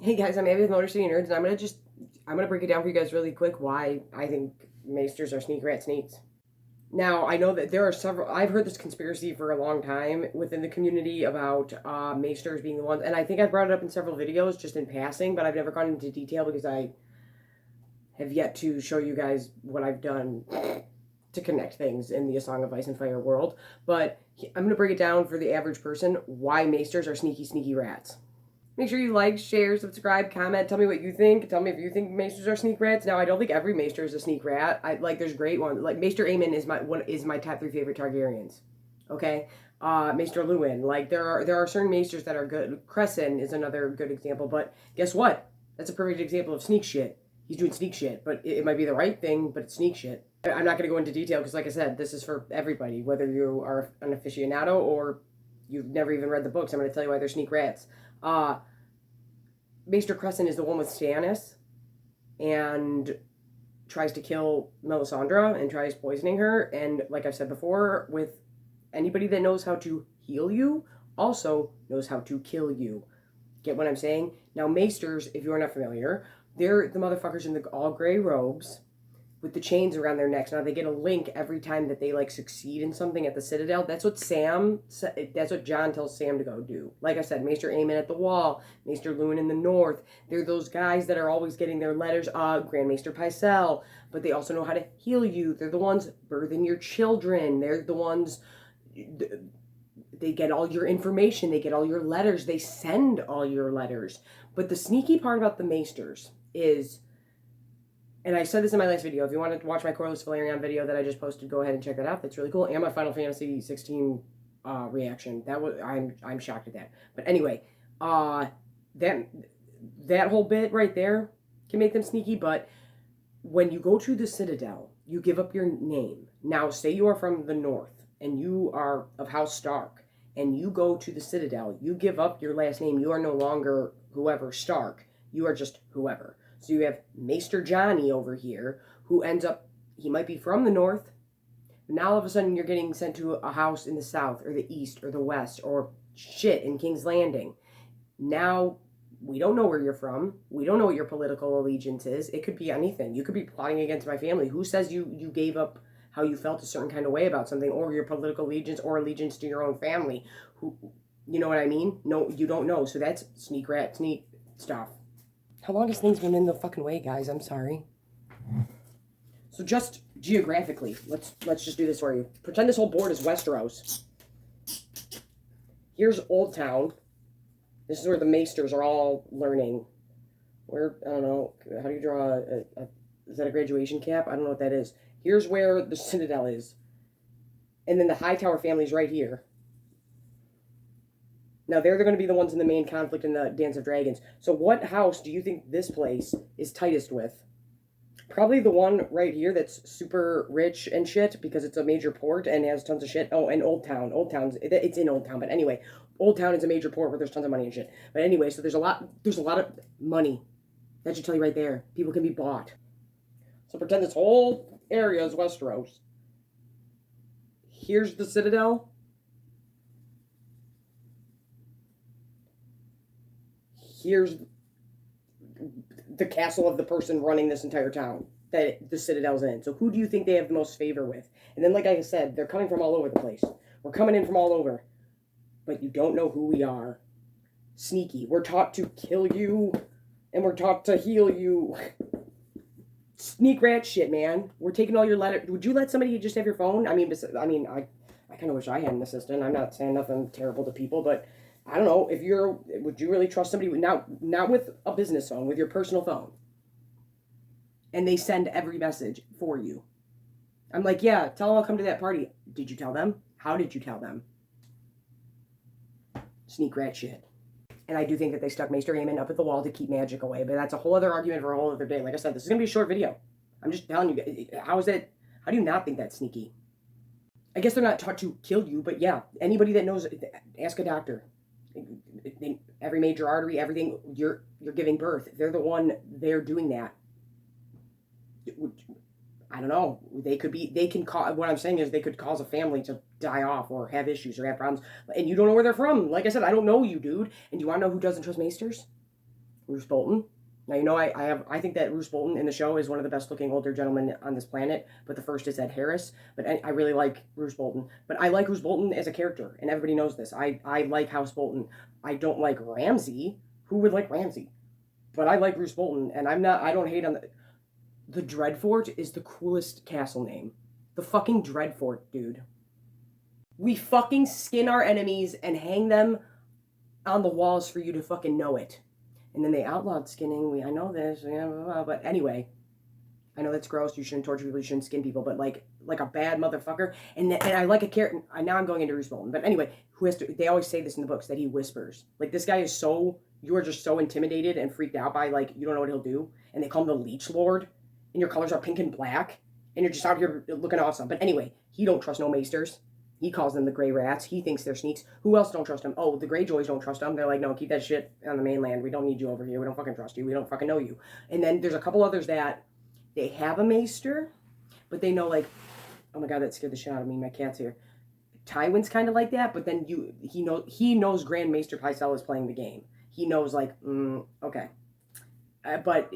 Hey guys, I'm Abby with Motor City Nerds, and I'm gonna break it down for you guys really quick why I think Maesters are sneak rat sneaks. Now, I know that there are several, I've heard this conspiracy for a long time within the community about Maesters being the ones, and I think I've brought it up in several videos just in passing, but I've never gone into detail because I have yet to show you guys what I've done to connect things in the A Song of Ice and Fire world. But I'm gonna break it down for the average person why Maesters are sneaky rats. Make sure you like, share, subscribe, comment. Tell me what you think. Tell me if you think Maesters are sneak rats. Now, I don't think every Maester is a sneak rat. There's great ones. Like Maester Aemon is my top 3 favorite Targaryens. Okay, Maester Luwin. Like there are certain Maesters that are good. Crescent is another good example. But guess what? That's a perfect example of sneak shit. He's doing sneak shit, but it might be the right thing, but it's sneak shit. I'm not going to go into detail because, like I said, this is for everybody, whether you are an aficionado or you've never even read the books. I'm going to tell you why they're sneak rats. Maester Crescent is the one with Stannis and tries to kill Melisandre and tries poisoning her. And like I've said before, with anybody that knows how to heal you also knows how to kill you. Get what I'm saying? Now, Maesters, if you're not familiar, they're the motherfuckers in the all gray robes with the chains around their necks. Now, they get a link every time that they, succeed in something at the Citadel. That's what Jon tells Sam to go do. Like I said, Maester Aemon at the Wall, Maester Luwin in the North. They're those guys that are always getting their letters, Grand Maester Pycelle. But they also know how to heal you. They're the ones birthing your children. They're the ones... They get all your information. They get all your letters. They send all your letters. But the sneaky part about the Maesters is... And I said this in my last video. If you want to watch my Corlys Velaryon video that I just posted, go ahead and check that out. That's really cool. And my Final Fantasy 16 reaction. I'm shocked at that. But anyway, that whole bit right there can make them sneaky. But when you go to the Citadel, you give up your name. Now, say you are from the North and you are of House Stark, and you go to the Citadel. You give up your last name. You are no longer whoever Stark. You are just whoever. So you have Maester Johnny over here, who ends up, he might be from the North, but now all of a sudden you're getting sent to a house in the South, or the East, or the West, or shit, in King's Landing. Now, we don't know where you're from. We don't know what your political allegiance is. It could be anything. You could be plotting against my family. Who says you gave up how you felt a certain kind of way about something, or your political allegiance, or allegiance to your own family? Who, you know what I mean? No, you don't know. So that's sneak stuff. How long has things been in the fucking way, guys? I'm sorry. So just geographically, let's just do this for you. Pretend this whole board is Westeros. Here's Old Town. This is where the Maesters are all learning. Where, I don't know, how do you draw is that a graduation cap? I don't know what that is. Here's where the Citadel is. And then the Hightower family's right here. Now, they're going to be the ones in the main conflict in the Dance of Dragons. So what house do you think this place is tightest with? Probably the one right here that's super rich and shit because it's a major port and has tons of shit. Oh, and Old Town. It's in Old Town. But anyway, Old Town is a major port where there's tons of money and shit. But anyway, so there's a lot of money. That should tell you right there. People can be bought. So pretend this whole area is Westeros. Here's the Citadel. Here's the castle of the person running this entire town that the Citadel's in. So who do you think they have the most favor with? And then, like I said, they're coming from all over the place. We're coming in from all over. But you don't know who we are. Sneaky. We're taught to kill you, and we're taught to heal you. Sneak rat shit, man. We're taking all your letters. Would you let somebody just have your phone? I kind of wish I had an assistant. I'm not saying nothing terrible to people, but... I don't know, would you really trust somebody, not with a business phone, with your personal phone? And they send every message for you. I'm like, yeah, tell them I'll come to that party. Did you tell them? How did you tell them? Sneak rat shit. And I do think that they stuck Maester Aemon up at the wall to keep magic away, but that's a whole other argument for a whole other day. Like I said, this is going to be a short video. I'm just telling you, how do you not think that's sneaky? I guess they're not taught to kill you, but yeah, anybody that knows, ask a doctor. Every major artery, everything, you're giving birth. They're the one, they're doing that. I don't know. They can cause, what I'm saying is they could cause a family to die off or have issues or have problems. And you don't know where they're from. Like I said, I don't know you, dude. And do you want to know who doesn't trust Maesters? Roose Bolton. Now, you know, I think that Roose Bolton in the show is one of the best looking older gentlemen on this planet, but the first is Ed Harris. But I really like Roose Bolton. But I like Roose Bolton as a character, and everybody knows this. I like House Bolton. I don't like Ramsay. Who would like Ramsay? But I like Roose Bolton, and I don't hate on the Dreadfort is the coolest castle name. The fucking Dreadfort, dude. We fucking skin our enemies and hang them on the walls for you to fucking know it. And then they outlawed skinning. I know this, but anyway, I know that's gross. You shouldn't torture people. You shouldn't skin people. But like a bad motherfucker. And I like a character. Now I'm going into Roose Bolton. But anyway, who has to? They always say this in the books that he whispers. Like this guy is so. You are just so intimidated and freaked out by like you don't know what he'll do. And they call him the Leech Lord. And your colors are pink and black. And you're just out here looking awesome. But anyway, he don't trust no Maesters. He calls them the Grey Rats. He thinks they're sneaks. Who else don't trust him? Oh, the Greyjoys don't trust him. They're like, no, keep that shit on the mainland. We don't need you over here. We don't fucking trust you. We don't fucking know you. And then there's a couple others that they have a Maester, but they know like, oh my god, that scared the shit out of me. My cat's here. Tywin's kind of like that, but then he knows Grand Maester Pycelle is playing the game. He knows like, okay. But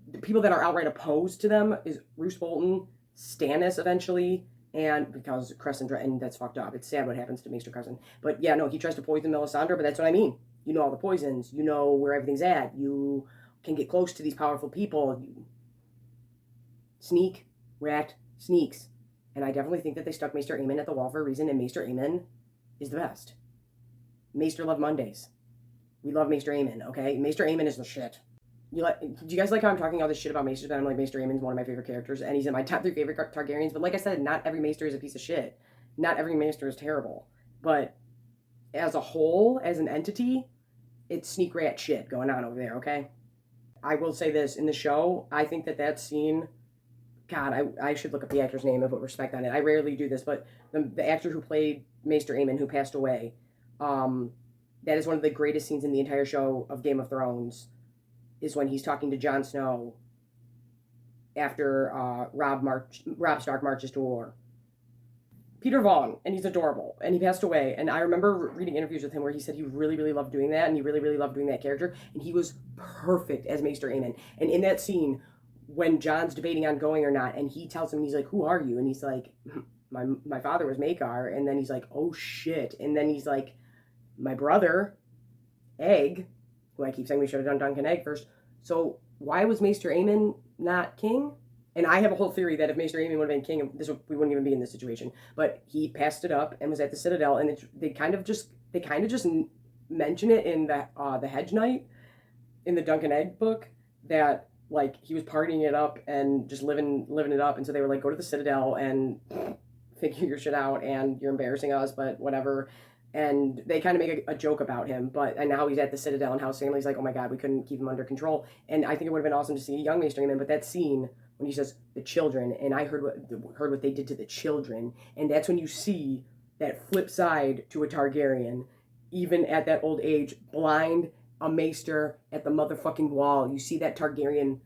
the people that are outright opposed to them is Roose Bolton, Stannis eventually, and because Crescent, and that's fucked up. It's sad what happens to Maester Crescent. But yeah, no, he tries to poison Melisandre, but that's what I mean. You know all the poisons. You know where everything's at. You can get close to these powerful people. Sneak, rat, sneaks. And I definitely think that they stuck Maester Aemon at the wall for a reason, and Maester Aemon is the best. Maester love Mondays. We love Maester Aemon, okay? Maester Aemon is the shit. Do you guys like how I'm talking all this shit about Maesters? And I'm like, Maester Aemon's one of my favorite characters, and he's in my top 3 favorite Targaryens. But like I said, not every Maester is a piece of shit. Not every Maester is terrible. But as a whole, as an entity, it's sneak rat shit going on over there, okay? I will say this, in the show, I think that scene, God, I should look up the actor's name and put respect on it. I rarely do this, but the actor who played Maester Aemon, who passed away, that is one of the greatest scenes in the entire show of Game of Thrones, is when he's talking to Jon Snow after Robb Stark marches to war. Peter Vaughn, and he's adorable, and he passed away, and I remember reading interviews with him where he said he really, really loved doing that, and he really, really loved doing that character, and he was perfect as Maester Aemon. And in that scene, when Jon's debating on going or not, and he tells him, he's like, who are you? And he's like, my father was Maekar, and then he's like, oh shit, and then he's like, my brother, Egg, who I keep saying we should have done Duncan Egg first. So why was Maester Aemon not king? And I have a whole theory that if Maester Aemon would have been king, we wouldn't even be in this situation. But he passed it up and was at the Citadel, and they kind of just mention it in the Hedge Knight, in the Duncan Egg book, that like he was partying it up and just living it up. And so they were like, go to the Citadel and figure your shit out, and you're embarrassing us, but whatever. And they kind of make a joke about him, and now he's at the Citadel, and House Family's like, oh my god, we couldn't keep him under control. And I think it would have been awesome to see a young Maester Aemon, but that scene when he says the children, and I heard what they did to the children, and that's when you see that flip side to a Targaryen, even at that old age, blind, a Maester at the motherfucking wall. You see that Targaryen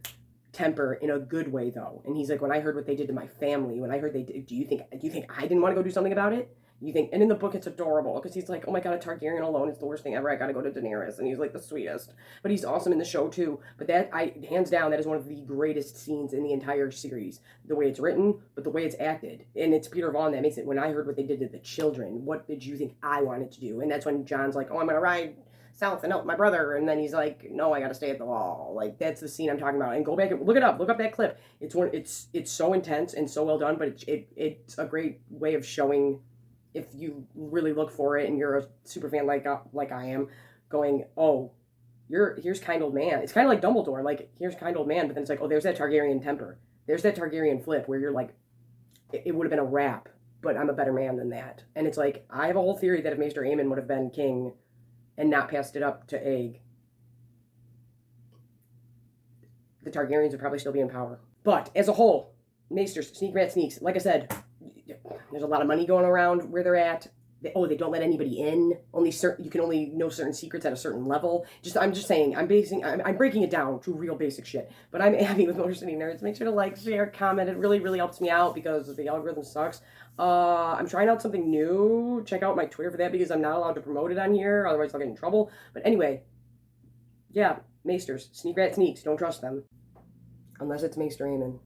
temper in a good way, though. And he's like, when I heard what they did to my family, when I heard they did, do you think I didn't want to go do something about it? You think, and in the book it's adorable because he's like, oh my god, a Targaryen alone is the worst thing ever. I gotta go to Daenerys, and he's like the sweetest. But he's awesome in the show too. But hands down, that is one of the greatest scenes in the entire series. The way it's written, but the way it's acted, and it's Peter Vaughn that makes it. When I heard what they did to the children, what did you think I wanted to do? And that's when Jon's like, oh, I'm gonna ride south and help my brother, and then he's like, no, I gotta stay at the wall. Like that's the scene I'm talking about. And go back and look it up. Look up that clip. It's so intense and so well done, but it's a great way of showing. If you really look for it and you're a super fan like I am, going, oh, here's kind old man. It's kind of like Dumbledore, like here's kind old man, but then it's like, oh, there's that Targaryen temper. There's that Targaryen flip where you're like, it would have been a rap, but I'm a better man than that. And it's like, I have a whole theory that if Maester Aemon would have been king and not passed it up to Egg, the Targaryens would probably still be in power. But as a whole, Maesters, sneak rat sneaks, like I said, there's a lot of money going around where they're at. They don't let anybody in. You can only know certain secrets at a certain level. I'm just saying, I'm breaking it down to real basic shit. But I'm Abby with Motor City Nerds. Make sure to like, share, comment. It really, really helps me out because the algorithm sucks. I'm trying out something new. Check out my Twitter for that because I'm not allowed to promote it on here. Otherwise I'll get in trouble. But anyway, Yeah, Maesters. Sneak rat sneaks. Don't trust them. Unless it's Maester Aemon.